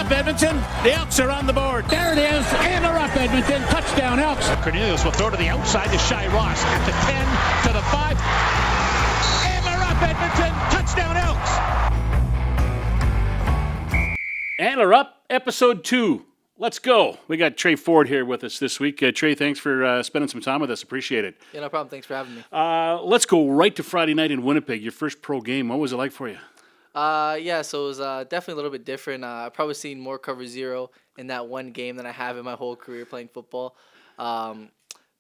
Up, Edmonton. The Elks are on the board. There it is. Antler Up, Edmonton. Touchdown, Elks. Cornelius will throw to the outside to Shai Ross. At the 10, to the 5. Antler Up, Edmonton. Touchdown, Elks. Antler Up, episode 2. Let's go. We got Tre Ford here with us this week. Tre, thanks for spending some time with us. Appreciate it. Yeah, no problem. Thanks for having me. Let's go right to Friday night in Winnipeg, your first pro game. What was it like for you? Yeah, so it was definitely a little bit different. I've probably seen more cover zero in that one game than I have in my whole career playing football. But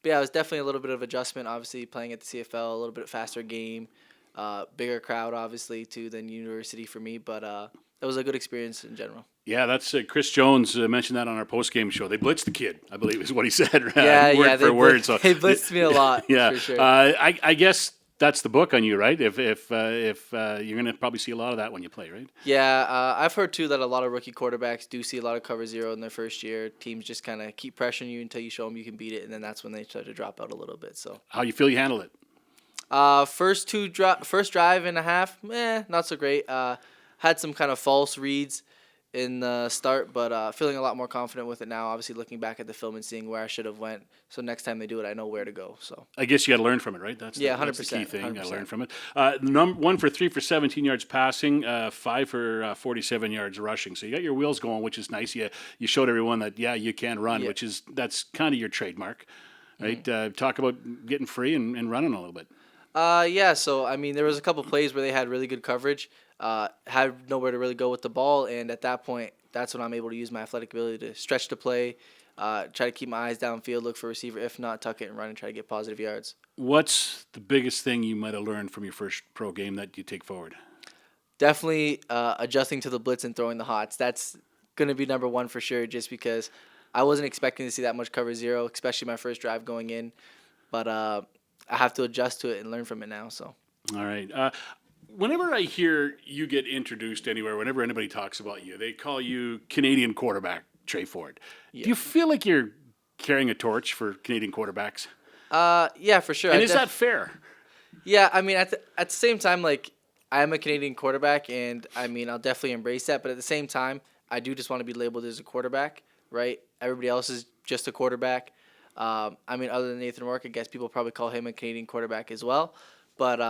yeah, it was definitely a little bit of adjustment, obviously, playing at the CFL, a little bit faster game, bigger crowd, obviously, too, than university for me. But it was a good experience in general. Yeah, that's Chris Jones mentioned that on our post-game show. They blitzed the kid, I believe is what he said. Word for word. So they blitzed me a lot, yeah. for sure. I guess that's the book on you, right? If you're going to probably see a lot of that when you play, right? Yeah, I've heard, too, that a lot of rookie quarterbacks do see a lot of cover zero in their first year. Teams just kind of keep pressuring you until you show them you can beat it, and then that's when they start to drop out a little bit. So how you feel you handled it? First drive and a half, not so great. Had some kind of false reads in the start, but feeling a lot more confident with it now. Obviously, looking back at the film and seeing where I should have went. So next time they do it, I know where to go. So I guess you got to learn from it, right? That's 100%. That's the key thing. 100%. Got to learn from it. 1 for 3 for 17 yards passing, 5 for 47 yards rushing. So you got your wheels going, which is nice. You showed everyone that you can run, Yeah. that's kind of your trademark, right? Mm-hmm. Talk about getting free and running a little bit. Yeah. So I mean, there was a couple plays where they had really good coverage. Had nowhere to really go with the ball, and at that point, that's when I'm able to use my athletic ability to stretch the play, try to keep my eyes downfield, look for a receiver. If not, tuck it and run and try to get positive yards. What's the biggest thing you might have learned from your first pro game that you take forward? Definitely adjusting to the blitz and throwing the hots. That's going to be number one for sure, just because I wasn't expecting to see that much cover zero, especially my first drive going in. But I have to adjust to it and learn from it now. So. All right. Whenever I hear you get introduced anywhere, whenever anybody talks about you, they call you Canadian quarterback Tre Ford. Yeah. Do you feel like you're carrying a torch for Canadian quarterbacks? Yeah, for sure. And is that fair? Yeah, I mean, at the same time, like, I am a Canadian quarterback, and, I mean, I'll definitely embrace that. But at the same time, I do just want to be labeled as a quarterback, right? Everybody else is just a quarterback. I mean, other than Nathan Rourke, I guess people probably call him a Canadian quarterback as well. But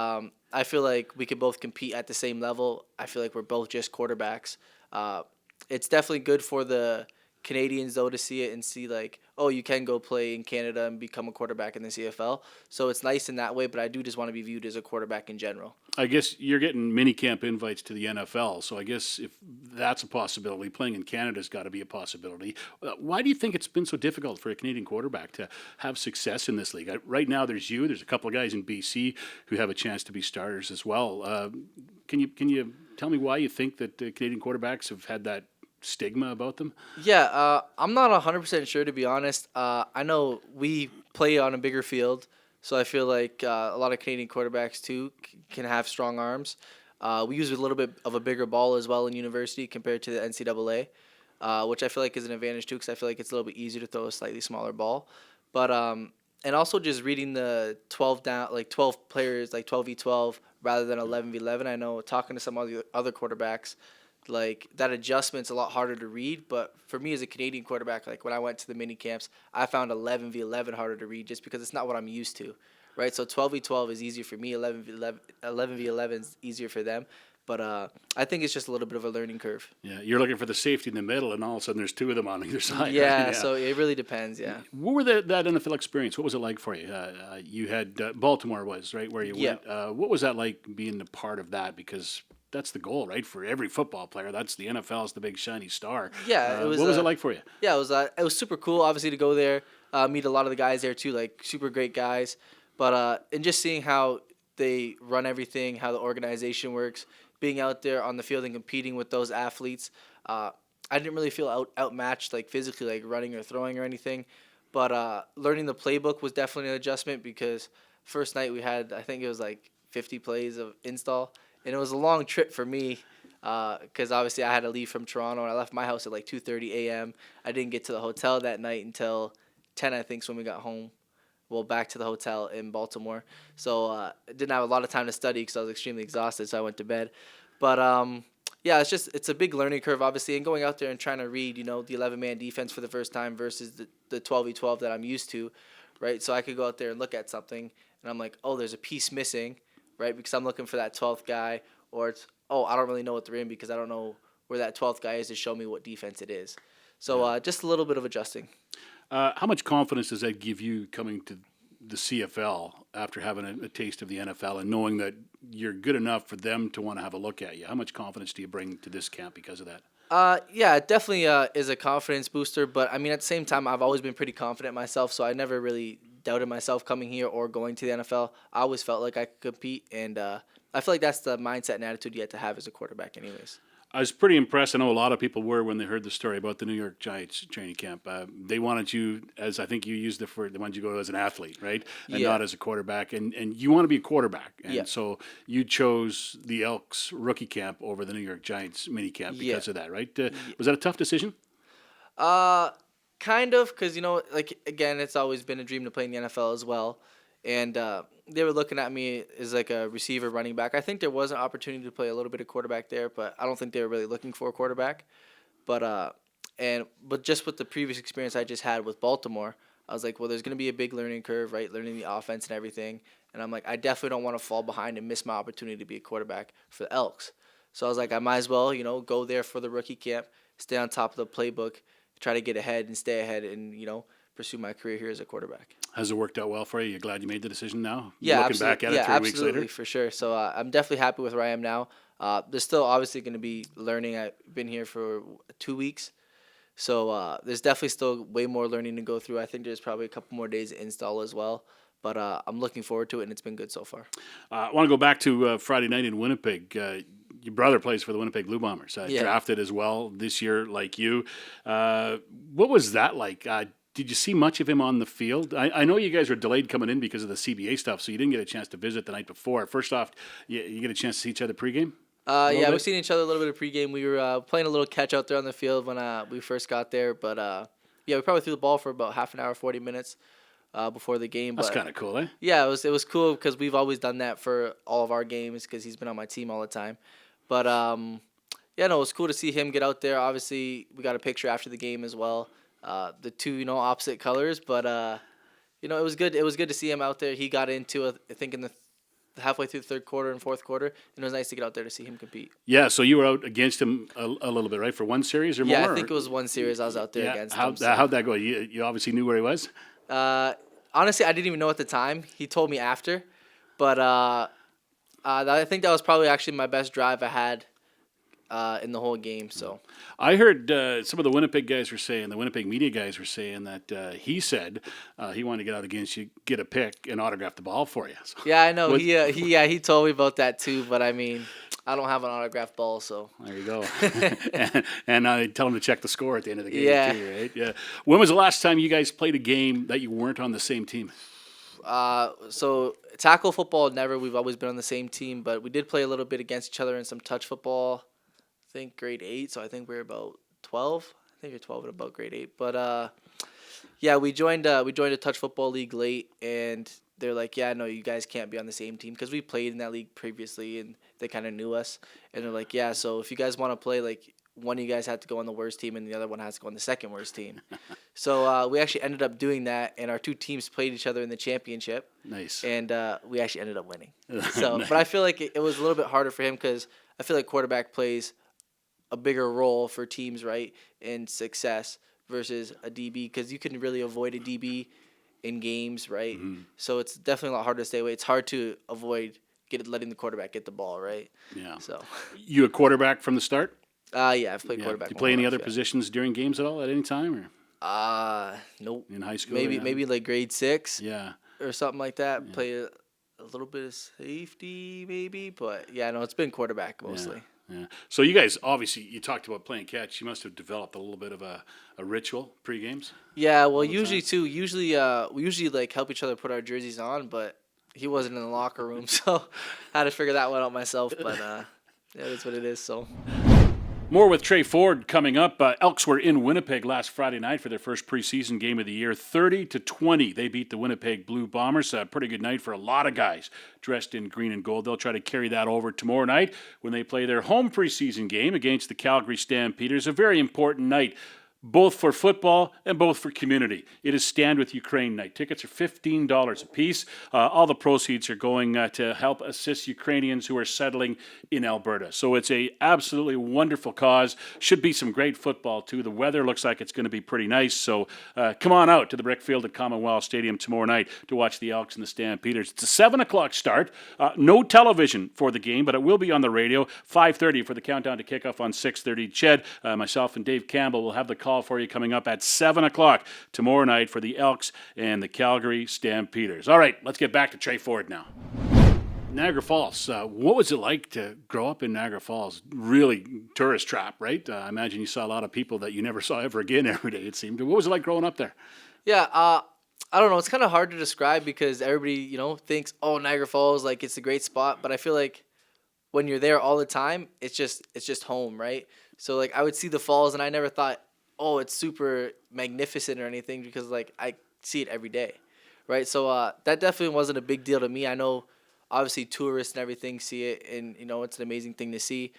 I feel like we could both compete at the same level. I feel like we're both just quarterbacks. It's definitely good for the Canadians, though, to see it and see, like, oh, you can go play in Canada and become a quarterback in the CFL. So it's nice in that way, but I do just want to be viewed as a quarterback in general. I guess you're getting mini-camp invites to the NFL, so I guess if that's a possibility, playing in Canada's got to be a possibility. Why do you think it's been so difficult for a Canadian quarterback to have success in this league? Right now there's a couple of guys in BC who have a chance to be starters as well. Can you tell me why you think that Canadian quarterbacks have had that stigma about them? Yeah, I'm not 100% sure, to be honest. I know we play on a bigger field, so I feel like a lot of Canadian quarterbacks, too, can have strong arms. We use a little bit of a bigger ball as well in university compared to the NCAA, which I feel like is an advantage, too, because I feel like it's a little bit easier to throw a slightly smaller ball. But and also just reading the 12 players, like 12v12 rather than 11v11. I know talking to some other quarterbacks, like, that adjustment's a lot harder to read. But for me as a Canadian quarterback, like, when I went to the mini camps, I found 11v11 harder to read just because it's not what I'm used to, right? So 12v12 is easier for me. 11v11 is easier for them. But I think it's just a little bit of a learning curve. Yeah, you're looking for the safety in the middle, and all of a sudden there's two of them on either side. Yeah, right? So it really depends, yeah. What were that NFL experience? What was it like for you? You had Baltimore was, right, where you went. What was that like being a part of that? Because that's the goal, right, for every football player. That's the NFL's the big shiny star. Yeah, what was it like for you? Yeah, it was super cool, obviously, to go there, meet a lot of the guys there too, like super great guys. But and just seeing how they run everything, how the organization works, being out there on the field and competing with those athletes. I didn't really feel outmatched, like physically, like running or throwing or anything. But learning the playbook was definitely an adjustment because first night we had, I think it was like 50 plays of install. And it was a long trip for me because obviously I had to leave from Toronto, and I left my house at like 2:30 a.m. I didn't get to the hotel that night until 10, I think, is when we got home. Well, back to the hotel in Baltimore. So I didn't have a lot of time to study because I was extremely exhausted, so I went to bed. But Yeah, it's a big learning curve, obviously, and going out there and trying to read, the 11-man defense for the first time versus the 12v12 that I'm used to, right? So I could go out there and look at something, and I'm like, oh, there's a piece missing, right? Because I'm looking for that 12th guy, or it's, oh, I don't really know what they're in because I don't know where that 12th guy is to show me what defense it is. So just a little bit of adjusting. How much confidence does that give you coming to the CFL after having a taste of the NFL and knowing that you're good enough for them to want to have a look at you? How much confidence do you bring to this camp because of that? Yeah, it definitely is a confidence booster. But I mean, at the same time, I've always been pretty confident myself, so I never really doubted myself coming here or going to the NFL. I always felt like I could compete, and I feel like that's the mindset and attitude you have to have as a quarterback, anyways. I was pretty impressed. I know a lot of people were when they heard the story about the New York Giants training camp. They wanted you, as I think you used it for, they wanted you to go as an athlete, right? And not as a quarterback. And you want to be a quarterback. And so you chose the Elks rookie camp over the New York Giants mini camp because of that, right? Was that a tough decision? Kind of, because, like, again, it's always been a dream to play in the NFL as well. And they were looking at me as like a receiver, running back. I think there was an opportunity to play a little bit of quarterback there, but I don't think they were really looking for a quarterback. But just with the previous experience I just had with Baltimore, I was like, well, there's going to be a big learning curve, right? Learning the offense and everything. And I'm like, I definitely don't want to fall behind and miss my opportunity to be a quarterback for the Elks. So I was like, I might as well, go there for the rookie camp, stay on top of the playbook, try to get ahead and stay ahead and, pursue my career here as a quarterback. Has it worked out well for you? You glad you made the decision now? Yeah, looking back at it 3 weeks later? Absolutely, for sure. So I'm definitely happy with where I am now. There's still obviously going to be learning. I've been here for 2 weeks. So there's definitely still way more learning to go through. I think there's probably a couple more days to install as well. But I'm looking forward to it, and it's been good so far. I want to go back to Friday night in Winnipeg. Your brother plays for the Winnipeg Blue Bombers, drafted as well this year like you. What was that like? Did you see much of him on the field? I know you guys were delayed coming in because of the CBA stuff, so you didn't get a chance to visit the night before. First off, you get a chance to see each other pregame? We've seen each other a little bit of pregame. We were playing a little catch out there on the field when we first got there. But, we probably threw the ball for about half an hour, 40 minutes before the game. That's kind of cool, eh? Yeah, it was cool because we've always done that for all of our games because he's been on my team all the time. But, it was cool to see him get out there. Obviously, we got a picture after the game as well. The two, opposite colors, but it was good. It was good to see him out there. He got into I think in the halfway through the third quarter and fourth quarter, and it was nice to get out there to see him compete. Yeah, so you were out against him a little bit, right, for one series or more? Yeah, I think it was one series I was out there against him. How'd that go? You obviously knew where he was? Honestly, I didn't even know at the time. He told me after, but I think that was probably actually my best drive I had in the whole game. So I heard some of the Winnipeg guys were saying, the Winnipeg media guys were saying that he said he wanted to get out against you, get a pick, and autograph the ball for you. So, yeah, I know. He told me about that too. But I mean, I don't have an autographed ball, so there you go. and I tell him to check the score at the end of the game too, right? Yeah. When was the last time you guys played a game that you weren't on the same team? So tackle football, never. We've always been on the same team, but we did play a little bit against each other in some touch football. I think grade 8, so I think we're about 12. I think you're 12 at about grade 8. But we joined a touch football league late, and they're like, yeah, no, you guys can't be on the same team because we played in that league previously, and they kind of knew us. And they're like, yeah, so if you guys want to play, like, one of you guys had to go on the worst team, and the other one has to go on the second worst team. So we actually ended up doing that, and our two teams played each other in the championship. Nice. And we actually ended up winning. So, but I feel like it was a little bit harder for him because I feel like quarterback plays a bigger role for teams, right, in success versus a DB because you can really avoid a DB in games, right? Mm-hmm. So it's definitely a lot harder to stay away. It's hard to avoid letting the quarterback get the ball, right? Yeah. So you a quarterback from the start? I've played quarterback. Do you play any other positions during games at all at any time? Or? Nope. In high school? Maybe like grade 6. Yeah. Or something like that. Yeah. Play a little bit of safety maybe, but it's been quarterback mostly. Yeah. So you guys, obviously, you talked about playing catch. You must have developed a little bit of a ritual pre-games. Yeah, well, usually we usually like help each other put our jerseys on, but he wasn't in the locker room, so I had to figure that one out myself. But it is what it is. So. More with Tre Ford coming up. Elks were in Winnipeg last Friday night for their first preseason game of the year. 30-20, they beat the Winnipeg Blue Bombers. A pretty good night for a lot of guys dressed in green and gold. They'll try to carry that over tomorrow night when they play their home preseason game against the Calgary Stampeders. A very important night, both for football and both for community. It is Stand With Ukraine night. Tickets are $15 a piece. All the proceeds are going to help assist Ukrainians who are settling in Alberta. So it's a absolutely wonderful cause. Should be some great football too. The weather looks like it's going to be pretty nice. So come on out to the Brickfield at Commonwealth Stadium tomorrow night to watch the Elks and the Stampeders. It's a 7 o'clock start. No television for the game, but it will be on the radio. 5:30 for the countdown to kickoff on 6:30. Ched, myself, and Dave Campbell will have the call for you coming up at 7 o'clock tomorrow night for the Elks and the Calgary Stampeders. All right, let's get back to Tre Ford now. Niagara Falls. What was it like to grow up in Niagara Falls? Really tourist trap, right? I imagine you saw a lot of people that you never saw ever again every day, it seemed. What was it like growing up there? Yeah, I don't know. It's kind of hard to describe because everybody, thinks, oh, Niagara Falls, like it's a great spot. But I feel like when you're there all the time, it's just home, right? So like I would see the falls and I never thought, oh, it's super magnificent or anything because like I see it every day, right? So that definitely wasn't a big deal to me. I know obviously tourists and everything see it and it's an amazing thing to see.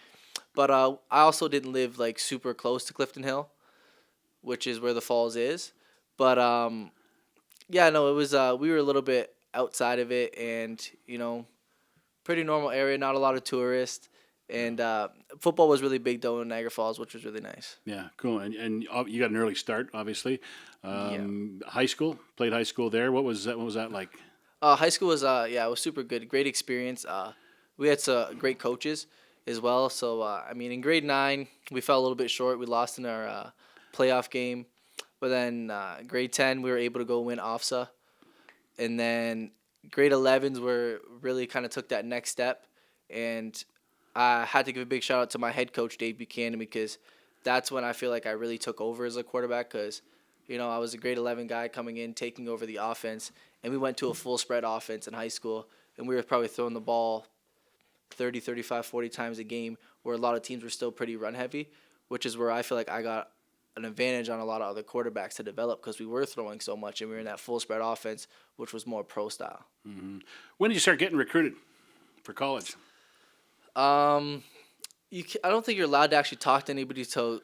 But I also didn't live like super close to Clifton Hill, which is where the falls is. But yeah, no, it was we were a little bit outside of it and pretty normal area, not a lot of tourists. And football was really big, though, in Niagara Falls, which was really nice. Yeah, cool. And you got an early start, obviously. Yeah. High school, played high school there. What was that like? High school was, it was super good. Great experience. We had some great coaches as well. So, in grade 9, we fell a little bit short. We lost in our playoff game. But then grade 10, we were able to go win OFSA. And then grade 11s were really kind of took that next step. And I had to give a big shout out to my head coach, Dave Buchanan, because that's when I feel like I really took over as a quarterback because, I was a grade 11 guy coming in, taking over the offense, and we went to a full spread offense in high school, and we were probably throwing the ball 30, 35, 40 times a game where a lot of teams were still pretty run heavy, which is where I feel like I got an advantage on a lot of other quarterbacks to develop because we were throwing so much and we were in that full spread offense, which was more pro style. Mm-hmm. When did you start getting recruited for college? I don't think you're allowed to actually talk to anybody till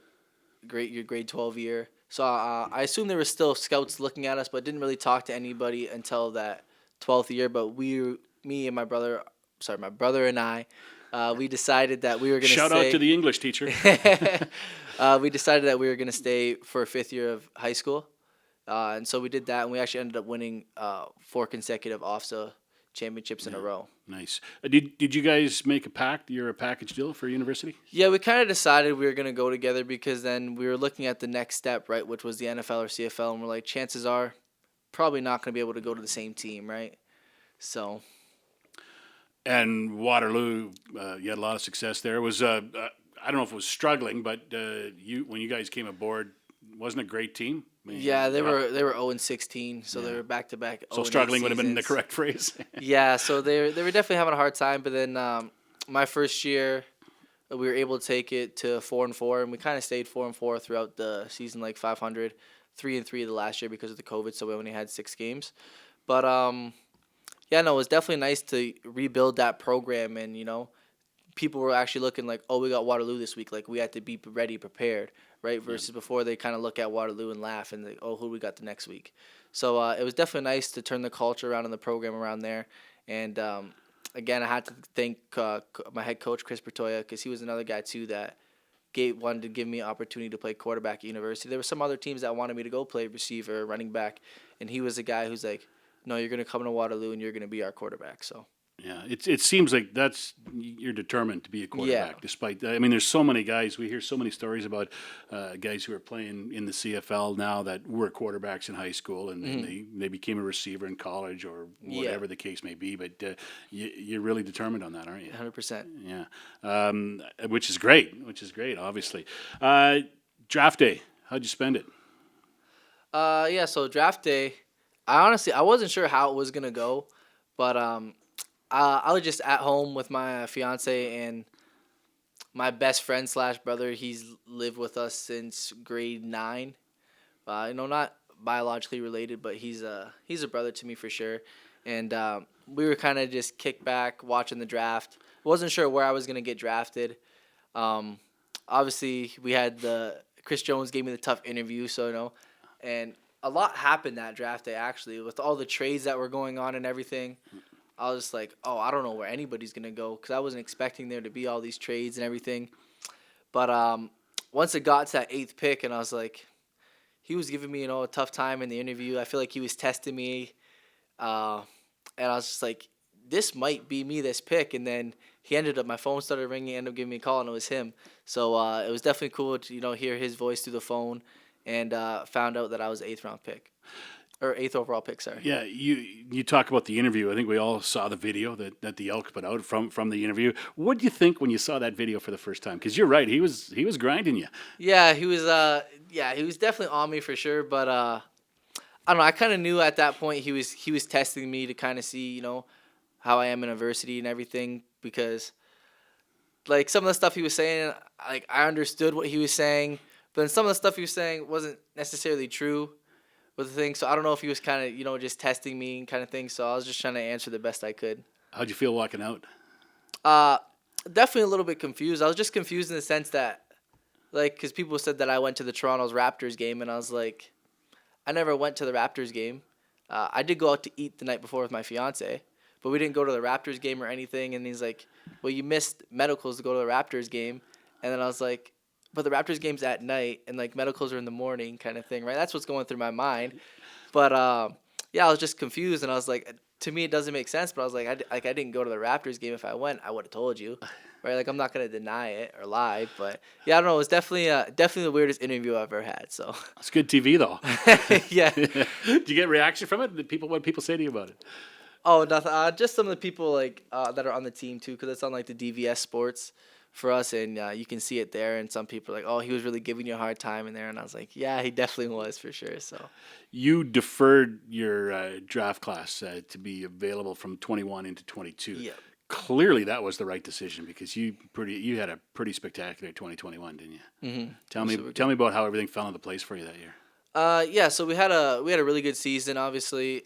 your grade 12 year. So I assume there were still scouts looking at us, but didn't really talk to anybody until that 12th year. But my brother and I, we decided that we were going to Shout out to the English teacher. We decided that we were going to stay for a 5th year of high school. And so we did that, and we actually ended up winning 4 consecutive OFSA championships in a row. Nice. Did you guys make a pact? You're a package deal for university? Yeah, we kind of decided we were going to go together because then we were looking at the next step, right, which was the NFL or CFL, and we're like, chances are probably not going to be able to go to the same team, right? So. And Waterloo, you had a lot of success there. It was I don't know if it was struggling, but when you guys came aboard, wasn't a great team. Yeah, they were 0-16, so they were back to back. So struggling would have been the correct phrase. Yeah, so they were definitely having a hard time. But then my first year, we were able to take it to 4-4, and we kind of stayed 4-4 throughout the season, like 500, 3-3 the last year because of the COVID, so we only had 6 games. But yeah, no, it was definitely nice to rebuild that program, and people were actually looking like, oh, we got Waterloo this week, like we had to be ready, prepared. Right, versus before they kind of look at Waterloo and laugh and oh, who we got the next week. So it was definitely nice to turn the culture around in the program around there. And again, I had to thank my head coach Chris Bertoya because he was another guy too that wanted to give me an opportunity to play quarterback at university. There were some other teams that wanted me to go play receiver, running back, and he was a guy who's like, no, you're gonna come to Waterloo and you're gonna be our quarterback. So. Yeah, it seems like you're determined to be a quarterback. Despite that, there's so many guys. We hear so many stories about guys who are playing in the CFL now that were quarterbacks in high school and they became a receiver in college or whatever the case may be. But you're really determined on that, aren't you? 100%. Yeah, which is great. Obviously, draft day. How'd you spend it? Yeah. So draft day, I wasn't sure how it was gonna go, but I was just at home with my fiance, and my best friend slash brother. He's lived with us since grade 9. Not biologically related, but he's a brother to me for sure. And we were kind of just kicked back watching the draft. Wasn't sure where I was gonna get drafted. Obviously, we had Chris Jones gave me the tough interview, and a lot happened that draft day actually with all the trades that were going on and everything. I was just like, oh, I don't know where anybody's gonna go because I wasn't expecting there to be all these trades and everything. But once it got to that 8th pick, and I was like, he was giving me a tough time in the interview. I feel like he was testing me, and I was just like, this might be me this pick. And then my phone started ringing, ended up giving me a call, and it was him. So it was definitely cool to hear his voice through the phone, and found out that I was 8th round pick. Or 8th overall pick, sorry. Yeah, you talk about the interview. I think we all saw the video that the Elks put out from the interview. What do you think when you saw that video for the first time? Because you're right, he was grinding you. Yeah, he was. He was definitely on me for sure. But I don't know. I kind of knew at that point he was testing me to kind of see how I am in adversity and everything, because like some of the stuff he was saying, like I understood what he was saying, but then some of the stuff he was saying wasn't necessarily true with the thing. So I don't know if he was kind of just testing me kind of thing. So I was just trying to answer the best I could. How'd you feel walking out? Definitely a little bit confused. I was just confused in the sense that, like, because people said that I went to the Toronto's Raptors game, and I was like, I never went to the Raptors game. I did go out to eat the night before with my fiance, but we didn't go to the Raptors game or anything. And he's like, well, you missed medicals to go to the Raptors game. And then I was like, but the Raptors game's at night, and like medicals are in the morning, kind of thing, right? That's what's going through my mind. But I was just confused, and I was like, to me, it doesn't make sense. But I was like, I didn't go to the Raptors game. If I went, I would have told you, right? Like I'm not gonna deny it or lie. But yeah, I don't know. It was definitely the weirdest interview I've ever had. So It's good TV though. yeah. Did you get reaction from it? What people say to you about it? Oh, nothing. Just some of the people that are on the team too, because it's on like the DVS Sports for us, and you can see it there. And some people are like, oh, he was really giving you a hard time in there, and I was like, yeah, he definitely was for sure. So You deferred your draft class to be available from 21 into 22. yeah. Clearly, that was the right decision because you had a pretty spectacular 2021, didn't you? Mm-hmm. Tell me about how everything fell into place for you that year. Yeah. So we had a really good season. Obviously,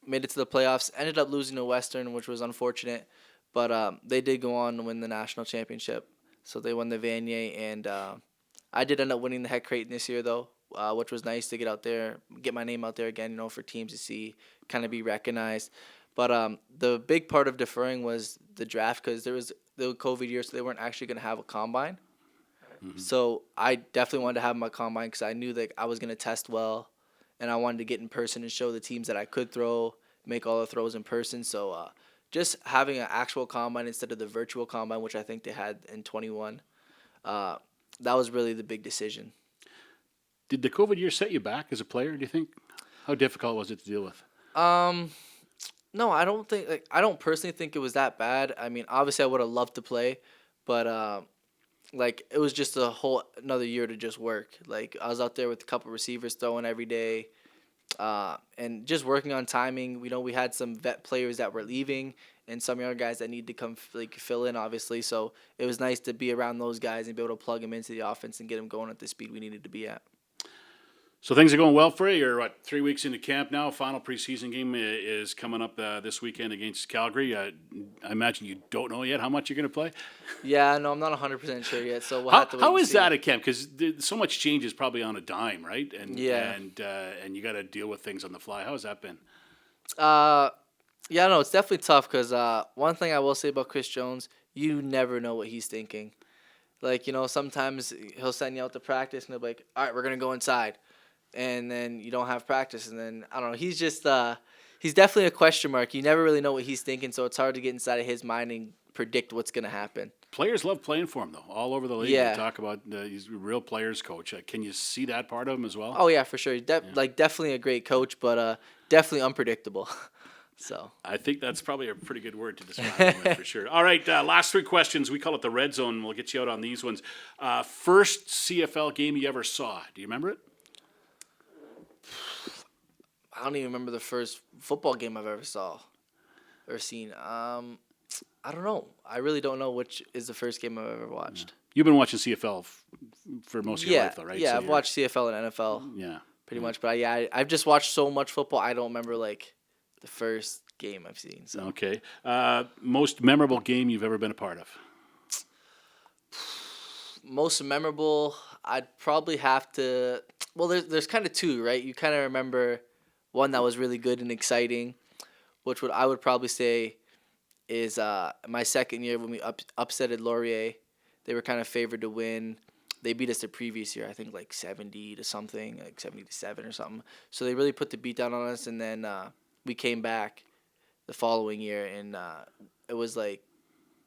made it to the playoffs. Ended up losing to Western, which was unfortunate, but they did go on to win the national championship. So they won the Vanier, and I did end up winning the Heck Creighton this year, though, which was nice to get out there, get my name out there again, for teams to see, kind of be recognized. But the big part of deferring was the draft, because there was the COVID year, so they weren't actually going to have a combine. Mm-hmm. So I definitely wanted to have my combine because I knew that I was going to test well, and I wanted to get in person and show the teams that I could throw, make all the throws in person. So just having an actual combine instead of the virtual combine, which I think they had in 21, that was really the big decision. Did the COVID year set you back as a player, do you think? How difficult was it to deal with? No, I don't think I don't personally think it was that bad. I mean, obviously I would have loved to play, but it was just a whole another year to just work. Like I was out there with a couple receivers throwing every day, and just working on timing. We had some vet players that were leaving, and some younger guys that need to come fill in, obviously. So it was nice to be around those guys and be able to plug them into the offense and get them going at the speed we needed to be at. So things are going well for you. You're 3 weeks into camp now. Final preseason game is coming up this weekend against Calgary. I imagine you don't know yet how much you're going to play. Yeah, no, I'm not 100% sure yet. So we'll have to wait how and is see. that at camp? Because so much change is probably on a dime, right? And yeah, and you got to deal with things on the fly. How has that been? Yeah, no, it's definitely tough because one thing I will say about Chris Jones, you never know what he's thinking. Sometimes he'll send you out to practice and he'll be like, all right, we're going to go inside. And then you don't have practice. And then, I don't know, he's just, he's definitely a question mark. You never really know what he's thinking, so it's hard to get inside of his mind and predict what's going to happen. Players love playing for him, though, all over the league. Yeah. You talk about he's a real players coach. Can you see that part of him as well? Oh, yeah, for sure. Definitely a great coach, but definitely unpredictable. So I think that's probably a pretty good word to describe him with, for sure. All right, last 3 questions. We call it the red zone. We'll get you out on these ones. First CFL game you ever saw. Do you remember it? I don't even remember the first football game I've ever seen. I don't know. I really don't know which is the first game I've ever watched. You've been watching CFL for most of your life, though, right? Yeah, So I've watched CFL and NFL. Yeah. Pretty much, but I've just watched so much football. I don't remember like the first game I've seen. So Okay. Most memorable game you've ever been a part of? most memorable, I'd probably have to. Well, there's kind of two, right? You kind of remember one that was really good and exciting, which I would probably say is my second year when we upsetted Laurier. They were kind of favored to win. They beat us the previous year, I think like 70 to something, like 70 to 7 or something. So they really put the beat down on us, and then we came back the following year, and it was like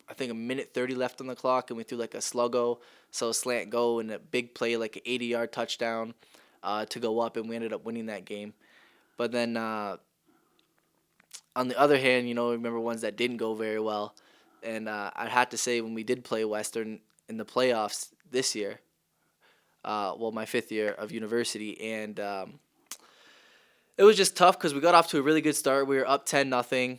I think a minute 30 left on the clock, and we threw like a sluggo, so a slant go, and a big play, like an 80-yard touchdown to go up, and we ended up winning that game. But then on the other hand, remember ones that didn't go very well, and I'd have to say when we did play Western in the playoffs this year, my 5th year of university, and it was just tough because we got off to a really good start. We were up 10-0,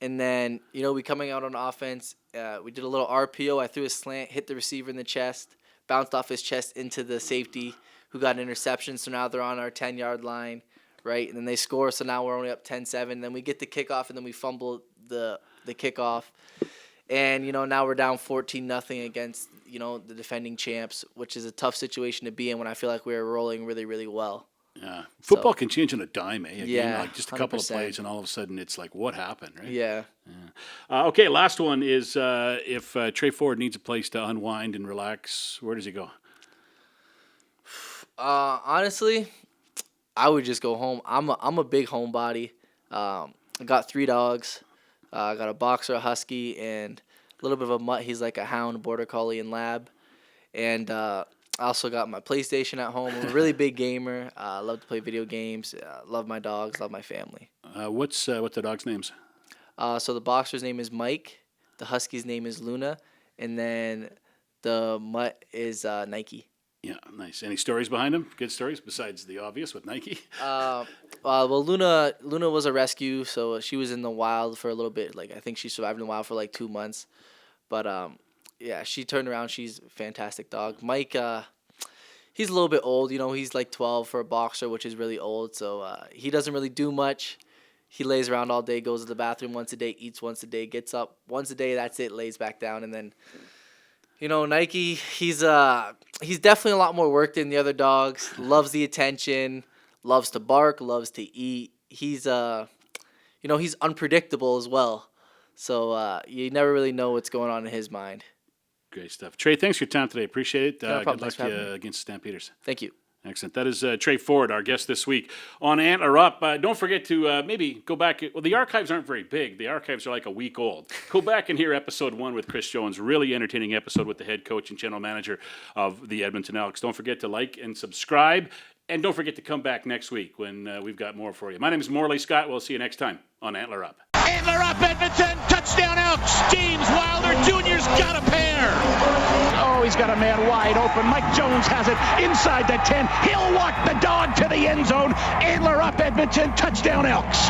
and then we coming out on offense. We did a little RPO. I threw a slant, hit the receiver in the chest, bounced off his chest into the safety, who got an interception. So now they're on our 10-yard line, right? And then they score. So now we're only up 10-7. Then we get the kickoff, and then we fumble the kickoff. And, now we're down 14-0 against, the defending champs, which is a tough situation to be in when I feel like we were rolling really, really well. Yeah. Football can change on a dime, eh? Yeah, like just a couple of 100%. plays, and all of a sudden it's like, what happened, right? Yeah. Okay, last one is if Tre Ford needs a place to unwind and relax, where does he go? Honestly, I would just go home. I'm a big homebody. I got 3 dogs. I got a boxer, a husky, and a little bit of a mutt. He's like a hound, border collie, and lab. And I also got my PlayStation at home. I'm a really big gamer. I love to play video games. Love my dogs. Love my family. What's the dogs' names? So the boxer's name is Mike. The husky's name is Luna. And then the mutt is Nike. Yeah, nice. Any stories behind him? Good stories besides the obvious with Nike? Well, Luna was a rescue, so she was in the wild for a little bit. Like I think she survived in the wild for like 2 months, but yeah, she turned around. She's a fantastic dog. Mike, he's a little bit old. He's like 12 for a boxer, which is really old. So he doesn't really do much. He lays around all day, goes to the bathroom once a day, eats once a day, gets up once a day. That's it. Lays back down, and then. Nike, he's definitely a lot more work than the other dogs. Loves the attention, loves to bark, loves to eat. He's he's unpredictable as well. So you never really know what's going on in his mind. Great stuff. Tre, thanks for your time today. Appreciate it. No problem. Good Thanks luck for having me. against Stampeders. Thank you. Excellent. That is Tre Ford, our guest this week on Antler Up. Don't forget to maybe go back. Well, the archives aren't very big. The archives are like a week old. Go back and hear episode 1 with Chris Jones. Really entertaining episode with the head coach and general manager of the Edmonton Elks. Don't forget to like and subscribe. And don't forget to come back next week when we've got more for you. My name is Morley Scott. We'll see you next time on Antler Up. Antler Up, Edmonton. Touchdown, Elks. James Wilder Jr.'s got a pair. Oh, he's got a man wide open. Mike Jones has it inside the 10. He'll walk the dog to the end zone. Antler Up, Edmonton. Touchdown, Elks.